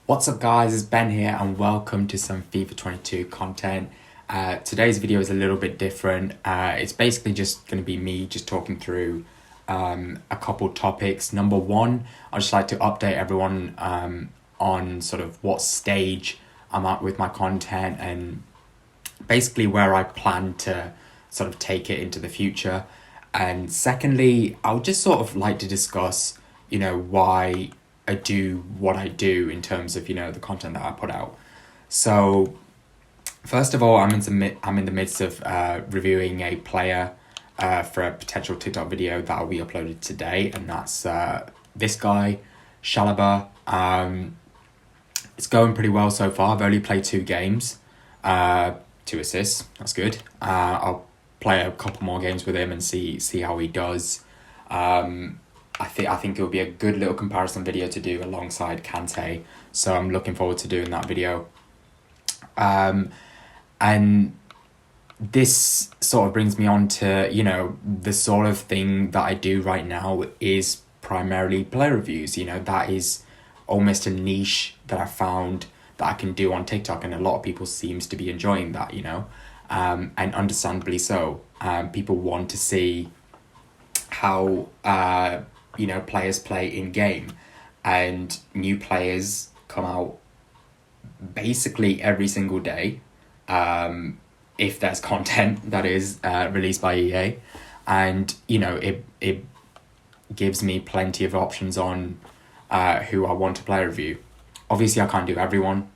What's up guys, it's Ben here and welcome to some FIFA 22 content. Today's video is a little bit different. It's basically just going to be me just talking through a couple topics. Number one, I'd just like to update everyone on sort of what stage I'm at with my content and basically where I plan to sort of take it into the future. And secondly, I would just sort of like to discuss, why I do what I do in terms of, the content that I put out. So first of all, I'm in the midst of reviewing a player for a potential TikTok video that will be uploaded today, and that's this guy, Shalaba. It's going pretty well so far. I've only played 2 games, 2 assists. That's good. I'll play a couple more games with him and see how he does. I think it will be a good little comparison video to do alongside Kante, so I'm looking forward to doing that video. And this sort of brings me on to, the sort of thing that I do right now is primarily player reviews. That is almost a niche that I found that I can do on TikTok, and a lot of people seems to be enjoying that, and understandably so. People want to see how players play in game, and new players come out basically every single day, if there's content that is released by EA, and it gives me plenty of options on who I want to play review. Obviously I can't do everyone,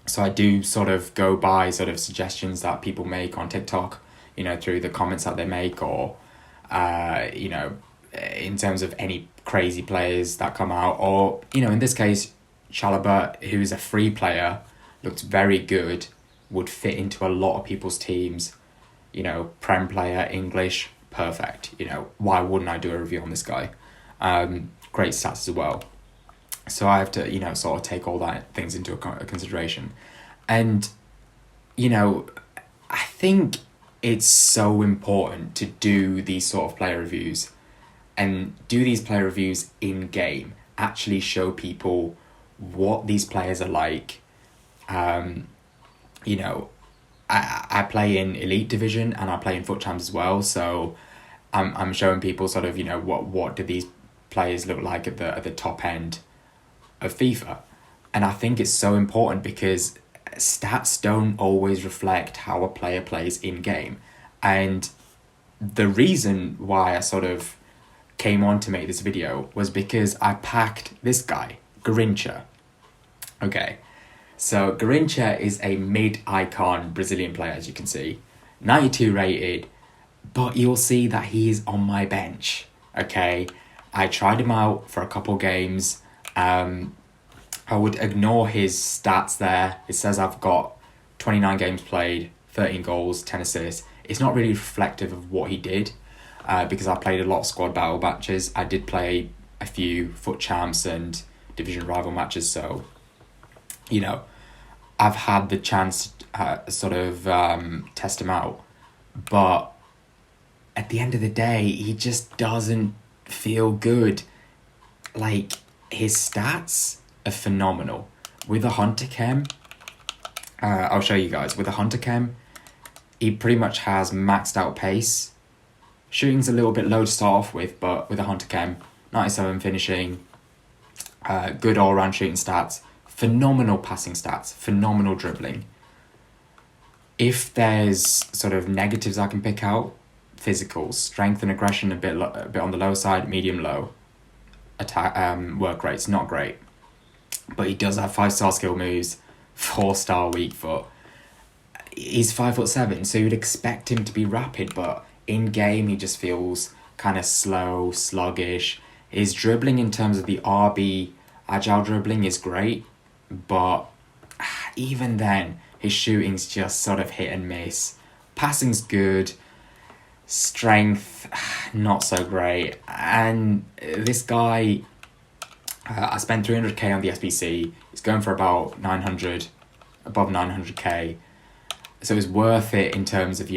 so I do sort of go by sort of suggestions that people make on TikTok, through the comments that they make, or in terms of any crazy players that come out, or in this case Chalobah, who's a free player, looked very good, would fit into a lot of people's teams, Prem player, English, perfect. Why wouldn't I do a review on this guy? Great stats as well. So I have to sort of take all that things into consideration. And I think it's so important to do these sort of player reviews, and do these player reviews in game, actually show people what these players are like. I play in Elite Division and I play in Foot Champs as well, so I'm showing people sort of what do these players look like at the top end of FIFA. And I think it's so important because stats don't always reflect how a player plays in game. And the reason why I sort of came on to make this video was because I packed this guy, Garincha. Okay, so Garincha is a mid-icon Brazilian player, as you can see, 92 rated, but you'll see that he is on my bench. Okay, I tried him out for a couple games. I would ignore his stats there. It says I've got 29 games played, 13 goals, 10 assists. It's not really reflective of what he did, because I played a lot of squad battle matches. I did play a few Foot Champs and division rival matches, so I've had the chance to test him out. But at the end of the day, he just doesn't feel good. Like, his stats are phenomenal. With a Hunter Chem, I'll show you guys. With a Hunter Chem, he pretty much has maxed out pace. Shooting's a little bit low to start off with, but with a Hunter Chem, 97 finishing, good all-round shooting stats, phenomenal passing stats, phenomenal dribbling. If there's sort of negatives I can pick out, physicals, strength and aggression a bit on the low side, medium-low. Attack work rate's not great, but he does have 5-star skill moves, 4-star weak foot. He's 5'7", so you'd expect him to be rapid, but in game he just feels kind of slow, sluggish. His dribbling in terms of the RB agile dribbling is great, but even then his shooting's just sort of hit and miss. Passing's good, strength not so great. And this guy, I spent 300k on the SBC. He's going for about 900, above 900k. So it's worth it in terms of,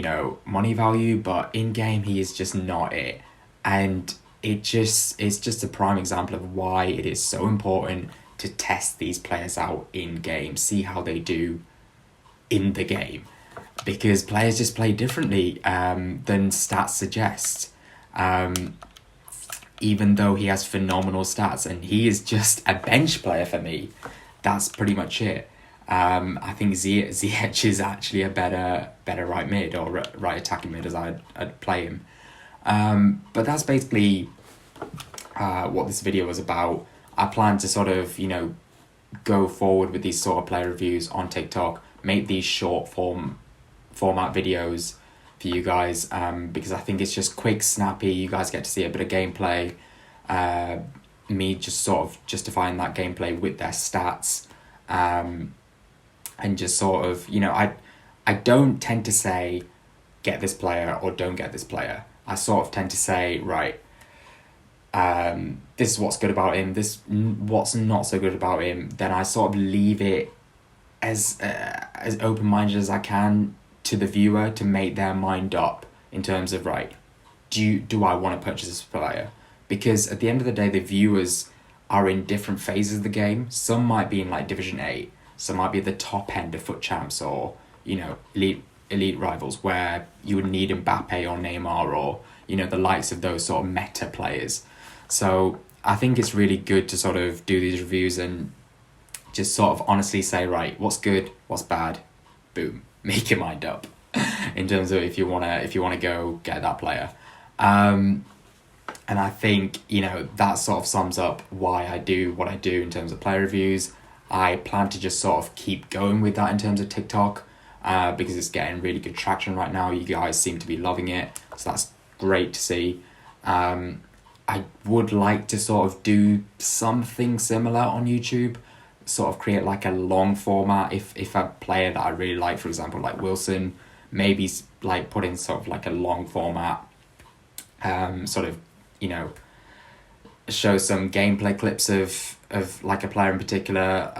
money value, but in game he is just not it. And it's just a prime example of why it is so important to test these players out in game, see how they do in the game, because players just play differently than stats suggest. Even though he has phenomenal stats, and he is just a bench player for me, that's pretty much it. I think Ziyech is actually a better right mid, or right attacking mid, as I'd play him. But that's basically what this video was about. I plan to sort of, go forward with these sort of player reviews on TikTok, make these short format videos for you guys, because I think it's just quick, snappy. You guys get to see a bit of gameplay, me just sort of justifying that gameplay with their stats, and just sort of, I don't tend to say get this player or don't get this player. I sort of tend to say, right, this is what's good about him, this what's not so good about him. Then I sort of leave it as open-minded as I can to the viewer to make their mind up in terms of, right, do I want to purchase this player? Because at the end of the day, the viewers are in different phases of the game. Some might be in like Division 8, some might be at the top end of FUT Champs, or elite rivals, where you would need Mbappe or Neymar, or the likes of those sort of meta players. So I think it's really good to sort of do these reviews and just sort of honestly say, right, what's good, what's bad, boom, make your mind up in terms of if you wanna go get that player. And I think that sort of sums up why I do what I do in terms of player reviews. I plan to just sort of keep going with that in terms of TikTok, because it's getting really good traction right now. You guys seem to be loving it, so that's great to see. I would like to sort of do something similar on YouTube, sort of create like a long format. If a player that I really like, for example, like Wilson, maybe like put in sort of like a long format, sort of, show some gameplay clips of like a player in particular,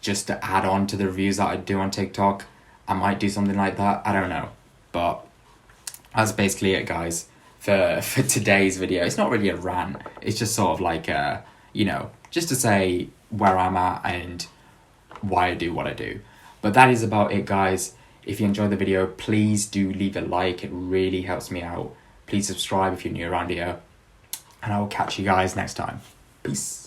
just to add on to the reviews that I do on TikTok. I might do something like that, I don't know. But that's basically it, guys, for today's video. It's not really a rant, it's just sort of like just to say where I'm at and why I do what I do. But that is about it, guys. If you enjoyed the video, please do leave a like, it really helps me out. Please subscribe if you're new around here, and I will catch you guys next time. Peace.